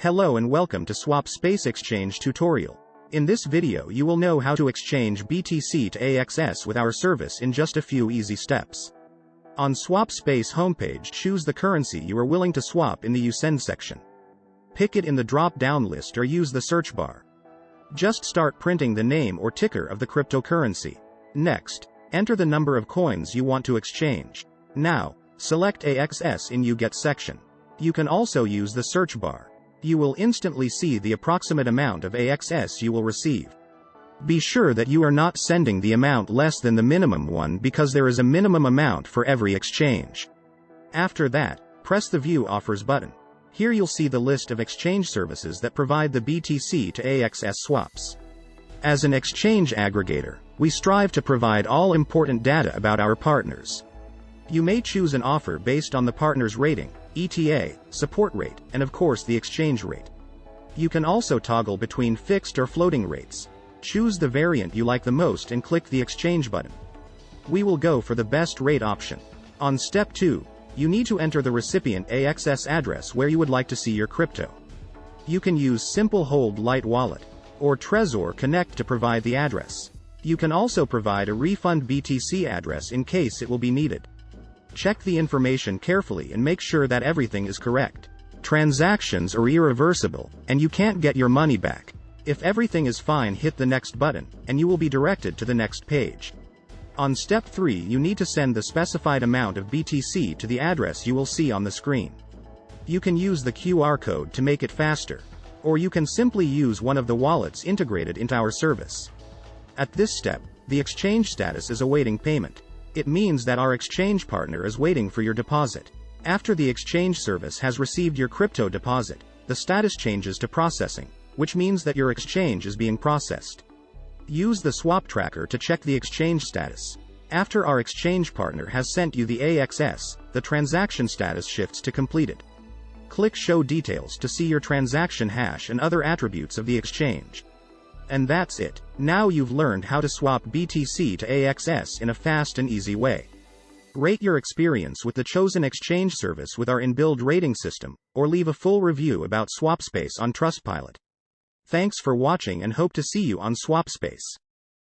Hello and welcome to SwapSpace exchange tutorial. In this video you will know how to exchange BTC to AXS with our service in just a few easy steps. On SwapSpace homepage, choose the currency you are willing to swap in the USEND section. Pick it in the drop-down list or use the search bar. Just start printing the name or ticker of the cryptocurrency. Next, enter the number of coins you want to exchange. Now, select AXS in You Get section. You can also use the search bar. You will instantly see the approximate amount of AXS you will receive. Be sure that you are not sending the amount less than the minimum one because there is a minimum amount for every exchange. After that, press the View Offers button. Here you'll see the list of exchange services that provide the BTC to AXS swaps. As an exchange aggregator, we strive to provide all important data about our partners. You may choose an offer based on the partner's rating, ETA, support rate, and of course the exchange rate. You can also toggle between fixed or floating rates. Choose the variant you like the most and click the exchange button. We will go for the best rate option. On step 2, you need to enter the recipient AXS address where you would like to see your crypto. You can use Simple Hold Light Wallet or Trezor Connect to provide the address. You can also provide a refund BTC address in case it will be needed. Check the information carefully and make sure that everything is correct. Transactions are irreversible, and you can't get your money back. If everything is fine, hit the next button, and you will be directed to the next page. On step 3, you need to send the specified amount of BTC to the address you will see on the screen. You can use the QR code to make it faster, or you can simply use one of the wallets integrated into our service. At this step, the exchange status is awaiting payment. It means that our exchange partner is waiting for your deposit. After the exchange service has received your crypto deposit, the status changes to processing, which means that your exchange is being processed. Use the swap tracker to check the exchange status. After our exchange partner has sent you the AXS, the transaction status shifts to completed. Click Show Details to see your transaction hash and other attributes of the exchange. And that's it. Now you've learned how to swap BTC to AXS in a fast and easy way. Rate your experience with the chosen exchange service with our inbuilt rating system, or leave a full review about SwapSpace on Trustpilot. Thanks for watching and hope to see you on SwapSpace.